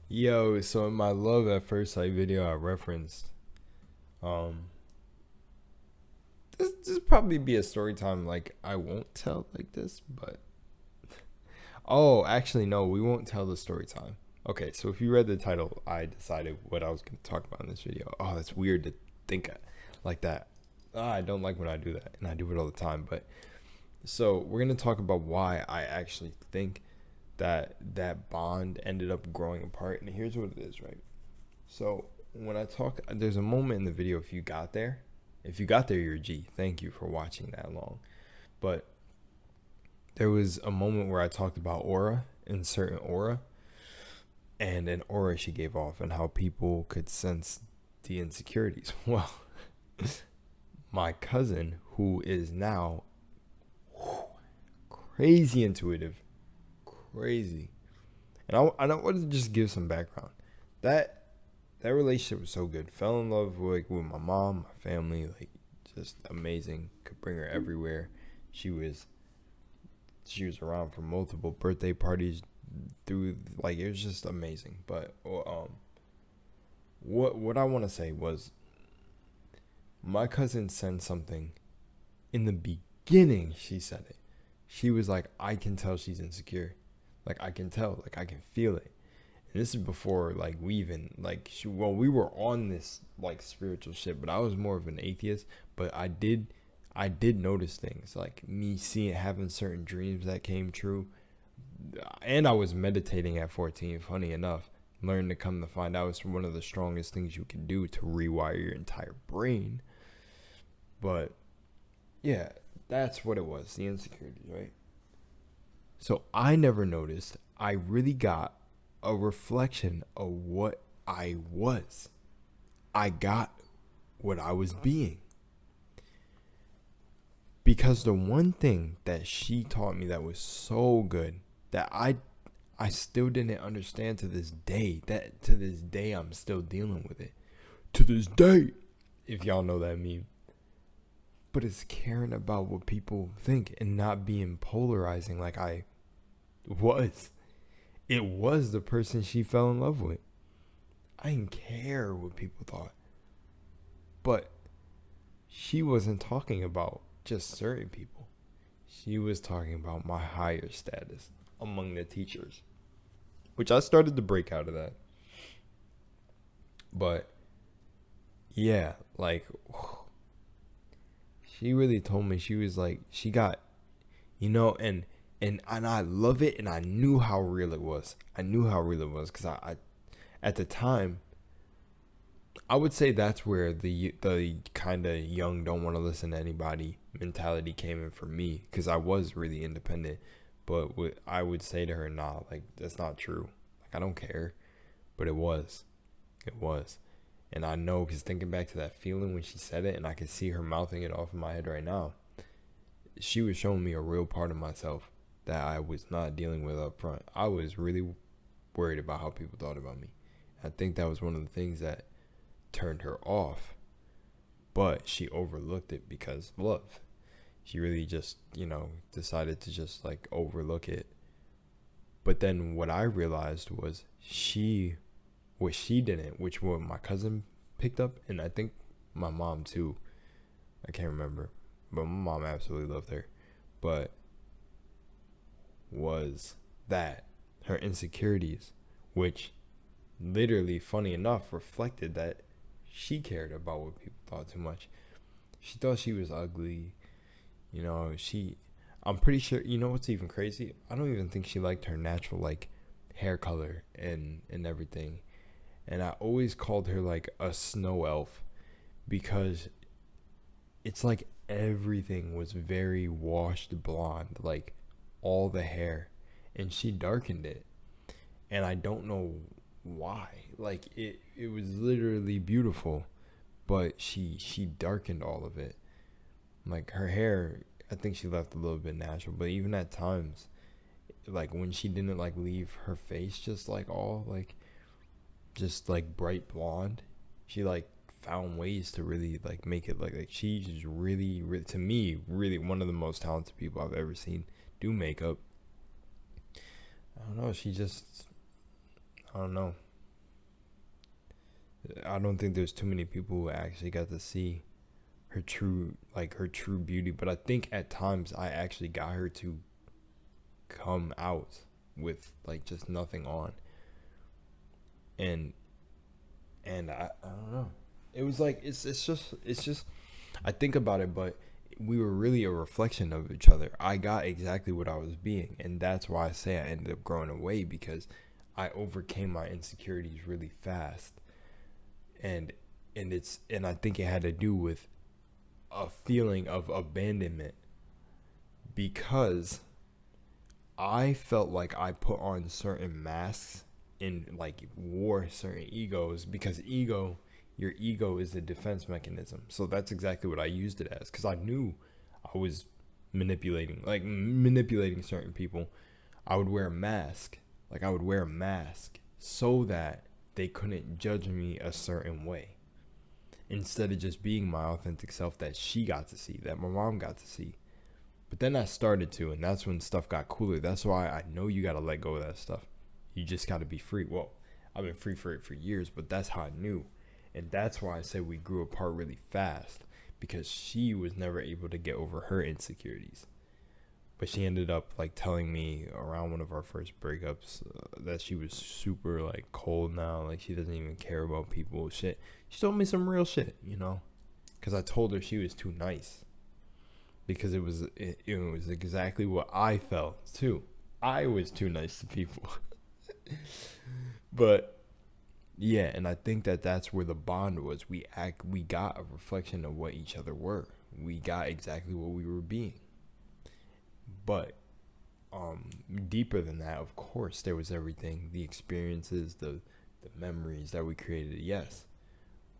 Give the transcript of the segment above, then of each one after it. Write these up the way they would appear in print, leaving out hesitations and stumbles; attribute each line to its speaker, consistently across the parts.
Speaker 1: Yo, so in my love at first sight video I referenced, um, this probably be a story time like I won't tell like this, but oh, actually no, we won't tell the story time. Okay, so if you read the title, I decided what I was gonna talk about in this video. Oh, that's weird to think like that. I don't like when I do that, and I do it all the time. But so we're gonna talk about why I actually think that bond ended up growing apart, and here's what it is, right? So when I talk, there's a moment in the video. If you got there, you're a G. Thank you for watching that long. But there was a moment where I talked about aura and certain aura and an aura she gave off and how people could sense the insecurities. Well, my cousin, who is now crazy intuitive, crazy, and I want to just give some background. That that relationship was so good. Fell in love with my mom, my family, like just amazing. Could bring her everywhere. She was around for multiple birthday parties through, like, it was just amazing. But what I want to say was my cousin said something in the beginning. She said it. She was like, I can tell she's insecure. Like, I can tell. Like, I can feel it. And this is before, like, we even, like, we were on this, like, spiritual shit, but I was more of an atheist. But I did notice things, like me having certain dreams that came true. And I was meditating at 14, funny enough. Learned to come to find out it's one of the strongest things you can do to rewire your entire brain. But yeah, that's what it was, the insecurities, right? So I never noticed. I really got a reflection of what I was. I got what I was being. Because the one thing that she taught me that was so good that I still didn't understand to this day, that to this day I'm still dealing with it. To this day, if y'all know that meme. But it's caring about what people think and not being polarizing like I was. It was the person she fell in love with. I didn't care what people thought. But she wasn't talking about just certain people. She was talking about my higher status among the teachers, which I started to break out of that. But yeah, like, she really told me, she was like, she got, and I love it, and I knew how real it was. Because I at the time, I would say that's where the kind of young, don't want to listen to anybody mentality came in for me, because I was really independent. But I would say to her, nah, like, that's not true. Like, I don't care. But it was. And I know, because thinking back to that feeling when she said it, and I could see her mouthing it off in my head right now, she was showing me a real part of myself that I was not dealing with up front. I was really worried about how people thought about me. I think that was one of the things that turned her off, but she overlooked it because of love. She really just, decided to just, like, overlook it. But then what I realized was what she didn't, which what my cousin picked up, and I think my mom too, I can't remember, but my mom absolutely loved her, but was that her insecurities, which literally, funny enough, reflected that she cared about what people thought too much. She thought she was ugly. I'm pretty sure, what's even crazy? I don't even think she liked her natural, like, hair color and everything. And I always called her, like, a snow elf, because it's like everything was very washed blonde, like all the hair, and she darkened it. And I don't know why. Like, it was literally beautiful, but she darkened all of it. Like, her hair, I think she left a little bit natural, but even at times, like, when she didn't, like, leave her face just, like, all, like, just, like, bright blonde, she, like, found ways to really, like, make it like she's really, really, to me, really one of the most talented people I've ever seen do makeup. I don't know, I don't know. I don't think there's too many people who actually got to see her true beauty. But I think at times I actually got her to come out with like just nothing on. And I don't know. It was like it's just I think about it, but we were really a reflection of each other. I got exactly what I was being, and that's why I say I ended up growing away, because I overcame my insecurities really fast. And I think it had to do with a feeling of abandonment, because I felt like I put on certain masks and like wore certain egos, because your ego is a defense mechanism. So that's exactly what I used it as, because I knew I was manipulating certain people. I would wear a mask. Like I would wear a mask so that they couldn't judge me a certain way, instead of just being my authentic self that she got to see, that my mom got to see. But then I started to, and that's when stuff got cooler. That's why I know you got to let go of that stuff. You just got to be free. Well, I've been free for it for years, but that's how I knew. And that's why I said we grew apart really fast, because she was never able to get over her insecurities. But she ended up like telling me around one of our first breakups that she was super like cold now. Like she doesn't even care about people. Shit. She told me some real shit, because I told her she was too nice. Because it was exactly what I felt too. I was too nice to people. But yeah, and I think that that's where the bond was. We got a reflection of what each other were. We got exactly what we were being. But deeper than that, of course, there was everything, the experiences, the memories that we created, yes.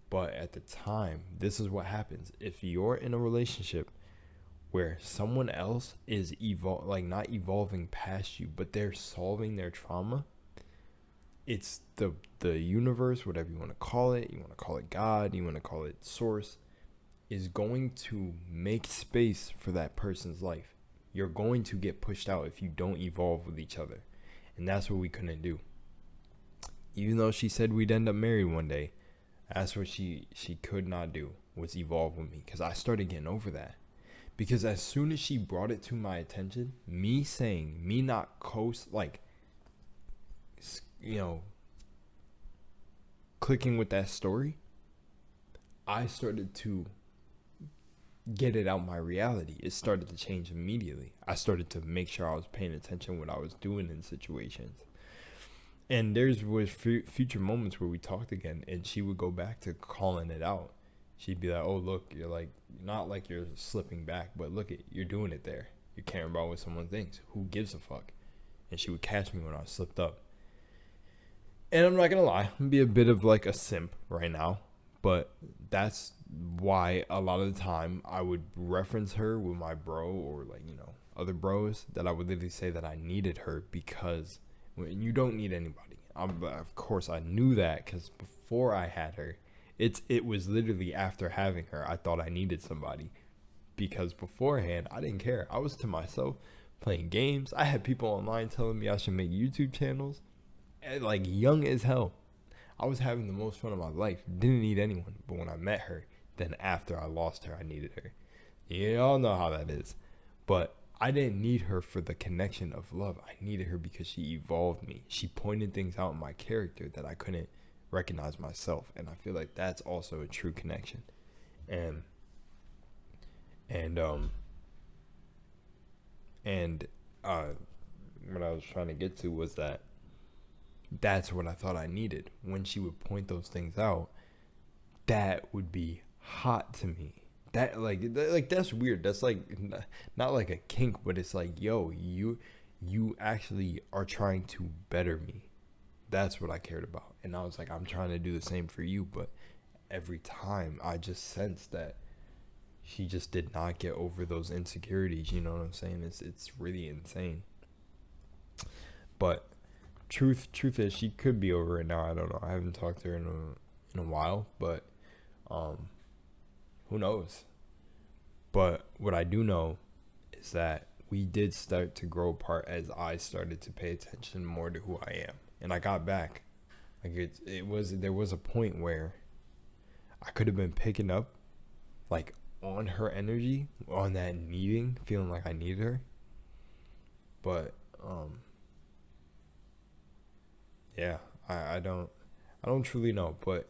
Speaker 1: But at the time, this is what happens. If you're in a relationship where someone else is not evolving past you, but they're solving their trauma, it's the universe, whatever you want to call it God, you want to call it source, is going to make space for that person's life. You're going to get pushed out if you don't evolve with each other. And that's what we couldn't do. Even though she said we'd end up married one day, that's what she could not do, was evolve with me. Because I started getting over that. Because as soon as she brought it to my attention, me not clicking with that story, I started to get it out my reality. It started to change immediately. I started to make sure I was paying attention what I was doing in situations. And there's was future moments where we talked again, and she would go back to calling it out. She'd be like, "Oh, look, you're like, not like you're slipping back, but look it, you're doing it there. You're caring about what someone thinks. Who gives a fuck?" And she would catch me when I slipped up. And I'm not gonna lie, I'm gonna be a bit of like a simp right now, but that's why a lot of the time I would reference her with my bro or other bros, that I would literally say that I needed her, because when you don't need anybody. Of course I knew that, because before I had her, it was literally after having her I thought I needed somebody, because beforehand I didn't care. I was to myself playing games. I had people online telling me I should make YouTube channels, and like young as hell. I was having the most fun of my life. Didn't need anyone. But when I met her, then after I lost her, I needed her. You all know how that is. But I didn't need her for the connection of love. I needed her because she evolved me. She pointed things out in my character that I couldn't recognize myself. And I feel like that's also a true connection. And what I was trying to get to was that that's what I thought I needed. When she would point those things out, that would be hot to me. That like that's weird. That's like not like a kink, but it's like, yo, you actually are trying to better me. That's what I cared about. And I was like, I'm trying to do the same for you, but every time I just sensed that she just did not get over those insecurities. You know what I'm saying? It's really insane. But truth is, she could be over it now. I don't know. I haven't talked to her in a while, but who knows? But what I do know is that we did start to grow apart as I started to pay attention more to who I am, and I got back Like there was a point where I could have been picking up like on her energy, on that needing, feeling like I needed her. But yeah, I don't truly know, but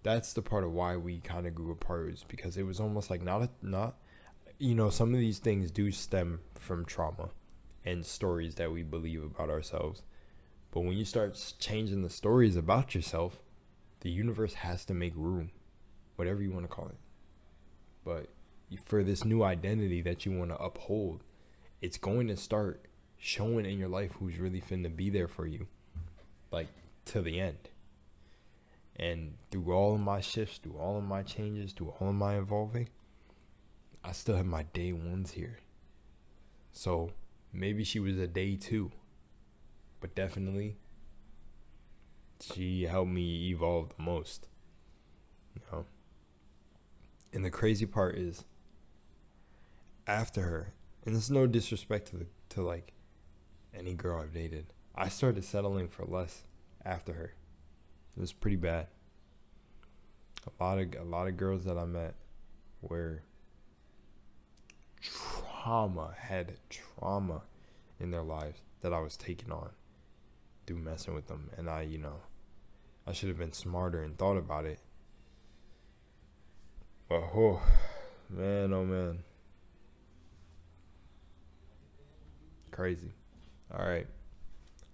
Speaker 1: that's the part of why we kind of grew apart, is because it was almost like not some of these things do stem from trauma and stories that we believe about ourselves. But when you start changing the stories about yourself, the universe has to make room, whatever you want to call it. But for this new identity that you want to uphold, it's going to start showing in your life who's really finna be there for you, like to the end. And through all of my shifts, through all of my changes, through all of my evolving, I still have my day ones here. So maybe she was a day two, but definitely she helped me evolve the most, you know. And the crazy part is, after her, and it's no disrespect to like any girl I've dated, I started settling for less after her. It was pretty bad. A lot of girls that I met were had trauma in their lives that I was taking on through messing with them. And I should have been smarter and thought about it. But oh man. Crazy. All right.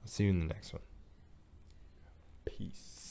Speaker 1: I'll see you in the next one. Peace.